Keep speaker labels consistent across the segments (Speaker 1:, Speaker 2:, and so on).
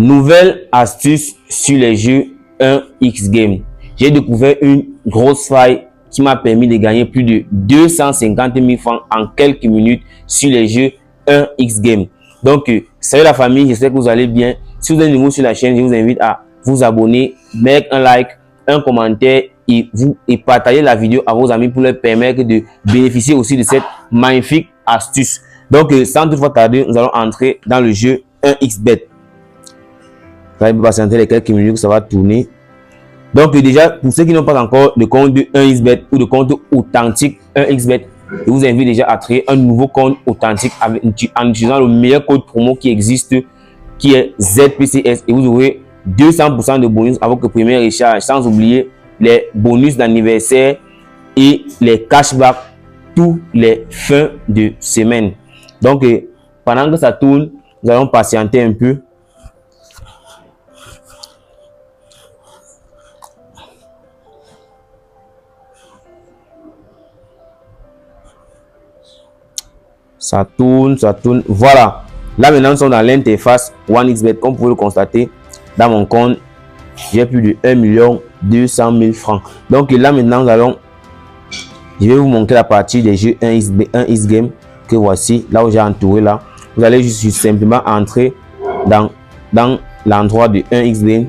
Speaker 1: Nouvelle astuce sur les jeux 1x Game. J'ai découvert une grosse faille qui m'a permis de gagner plus de 250 000 francs en quelques minutes sur les jeux 1x Game. Donc, salut la famille, j'espère que vous allez bien. Si vous êtes nouveau sur la chaîne, je vous invite à vous abonner, mettre un like, un commentaire et partager la vidéo à vos amis pour leur permettre de bénéficier aussi de cette magnifique astuce. Donc, sans toutefois tarder, nous allons entrer dans le jeu 1xBet. Vous allez patienter les quelques minutes que ça va tourner. Donc, déjà, pour ceux qui n'ont pas encore de compte de 1xBet ou de compte authentique 1xBet, je vous invite déjà à créer un nouveau compte authentique en utilisant le meilleur code promo qui existe, qui est ZPCS, et vous aurez 200% de bonus à votre premier recharge, sans oublier les bonus d'anniversaire et les cashbacks tous les fins de semaine. Donc, pendant que ça tourne, nous allons patienter un peu. Ça tourne, ça tourne. Voilà. Là, maintenant, nous sommes dans l'interface 1xBet. Comme vous pouvez le constater, dans mon compte, j'ai plus de 1 200 000 francs. Donc là, maintenant, je vais vous montrer la partie des jeux 1x Game que voici. Là où j'ai entouré là. Vous allez juste simplement entrer dans l'endroit de 1x Game.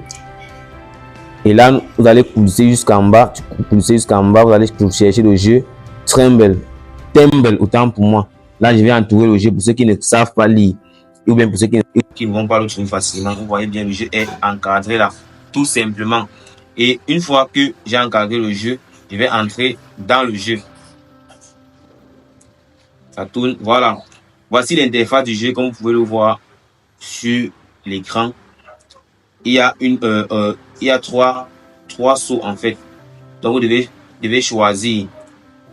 Speaker 1: Et là, vous allez pousser jusqu'en bas. Vous allez chercher le jeu Tremble, autant pour moi. Là, je vais entourer le jeu pour ceux qui ne savent pas lire ou bien pour ceux qui ne vont pas le trouver facilement. Vous voyez bien, le jeu est encadré là, tout simplement. Et une fois que j'ai encadré le jeu, je vais entrer dans le jeu. Ça tourne, voilà. Voici l'interface du jeu, comme vous pouvez le voir sur l'écran. Il y a trois sauts en fait. Donc vous devez choisir.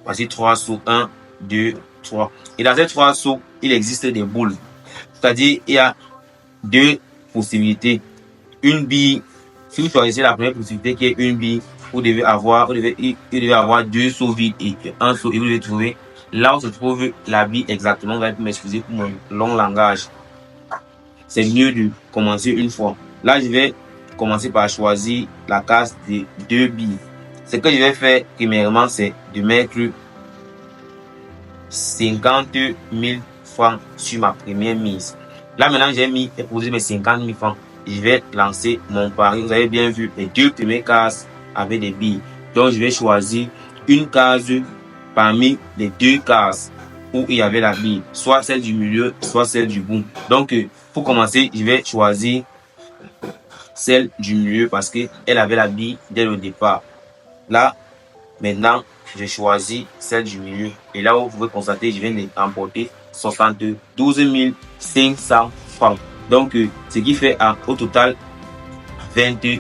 Speaker 1: Voici 3 sauts, 1, 2, 3. Et dans ces 3 sauts, il existe des boules. C'est-à-dire, il y a 2 possibilités. Une bille, si vous choisissez la première possibilité qui est une bille, vous devez avoir 2 sauts vides et un saut, et vous devez trouver là où se trouve la bille exactement. Vous allez m'excuser pour mon long langage. C'est mieux de commencer une fois. Là, je vais commencer par choisir la case des 2 billes. Ce que je vais faire premièrement, c'est de mettre 50 000 francs sur ma première mise. Là maintenant, j'ai posé mes 50 000 francs. Je vais lancer mon pari. Vous avez bien vu, les 2 premières cases avec des billes. Donc je vais choisir une case parmi les 2 cases où il y avait la bille, soit celle du milieu, soit celle du bout. Donc pour commencer, je vais choisir celle du milieu parce que elle avait la bille dès le départ. Là, maintenant, j'ai choisi celle du milieu. Et là où vous pouvez constater, je viens d'emporter 72 500 francs. Donc, ce qui fait au total 22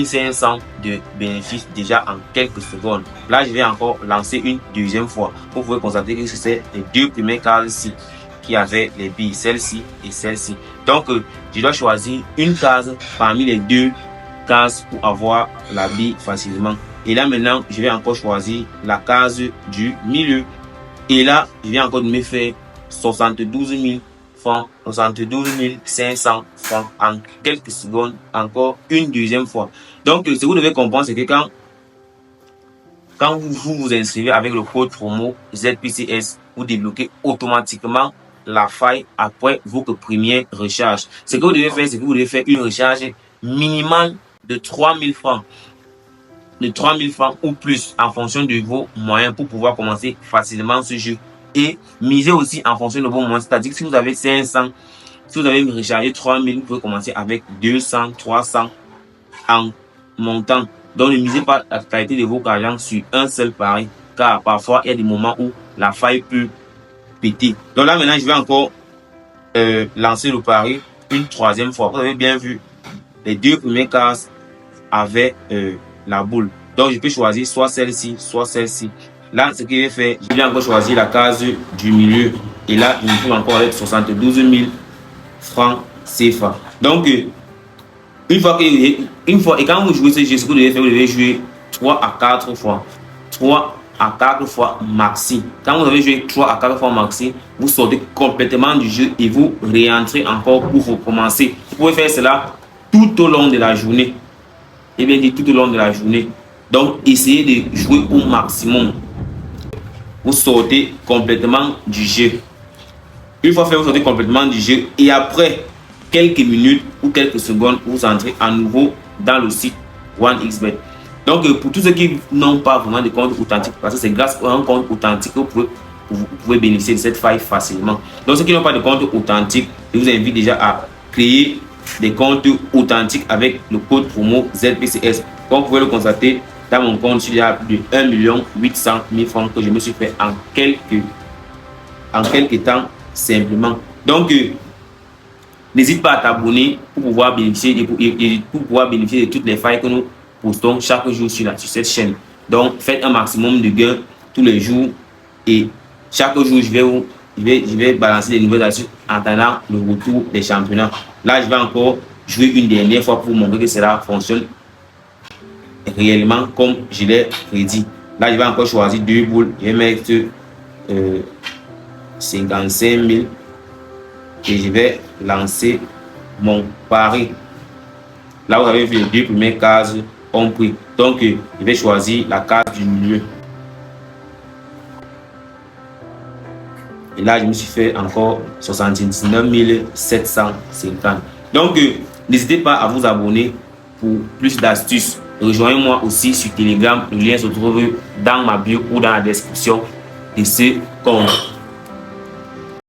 Speaker 1: 500 de bénéfices déjà en quelques secondes. Là, je vais encore lancer une deuxième fois. Vous pouvez constater que c'est les 2 premières cases-ci qui avaient les billes, celle-ci et celle-ci. Donc, je dois choisir une case parmi les 2 cases pour avoir la bille facilement. Et là maintenant, je vais encore choisir la case du milieu. Et là, je viens encore de me faire 72 000 francs, 72 500 francs en quelques secondes, encore une deuxième fois. Donc, ce que vous devez comprendre, c'est que quand vous inscrivez avec le code promo ZPCS, vous débloquez automatiquement la faille après votre première recharge. Ce que vous devez faire, c'est que vous devez faire une recharge minimale de 3 000 francs. De 3 000 francs ou plus en fonction de vos moyens pour pouvoir commencer facilement ce jeu. Et miser aussi en fonction de vos moyens. C'est-à-dire que si vous avez 500, si vous avez rechargé 3 000, vous pouvez commencer avec 200, 300 en montant. Donc ne misez pas la qualité de vos argent sur un seul pari, car parfois il y a des moments où la faille peut péter. Donc là maintenant je vais encore lancer le pari une troisième fois. Vous avez bien vu, les 2 premières cases avaient la boule. Donc je peux choisir soit celle-ci, soit celle-ci. Là, ce que je vais faire, je vais encore choisir la case du milieu. Et là, je me trouve encore avec 72 000 francs CFA. Donc, et quand vous jouez ce jeu, ce que vous devez faire, vous devez jouer 3 à 4 fois. 3 à 4 fois maxi. Quand vous avez joué 3 à 4 fois maxi, vous sortez complètement du jeu et vous réentrez encore pour recommencer. Vous pouvez faire cela tout au long de la journée. Et bien dit tout au long de la journée. Donc, essayez de jouer au maximum. Vous sortez complètement du jeu. Une fois fait, vous sortez complètement du jeu. Et après quelques minutes ou quelques secondes, vous entrez à nouveau dans le site OneXBet. Donc, pour tous ceux qui n'ont pas vraiment de compte authentique, parce que c'est grâce à un compte authentique que vous pouvez bénéficier de cette faille facilement. Donc, ceux qui n'ont pas de compte authentique, je vous invite déjà à créer des comptes authentiques avec le code promo ZPCS. Comme vous pouvez le constater, dans mon compte, il y a plus de 1 800 000 francs que je me suis fait en quelques temps simplement. Donc, n'hésite pas à t'abonner pour pouvoir bénéficier de toutes les failles que nous postons chaque jour sur cette chaîne. Donc, faites un maximum de gains tous les jours et chaque jour, je vais balancer des nouvelles astuces en attendant le retour des championnats. Là, je vais encore jouer une dernière fois pour vous montrer que cela fonctionne réellement comme je l'ai prédit. Là, je vais encore choisir 2 boules. Je vais mettre 55 000 et je vais lancer mon pari. Là, vous avez vu les 2 premières cases ont pris. Donc, je vais choisir la case du milieu. Et là, je me suis fait encore 79 750. Donc, n'hésitez pas à vous abonner pour plus d'astuces. Rejoignez-moi aussi sur Telegram. Le lien se trouve dans ma bio ou dans la description de ce compte.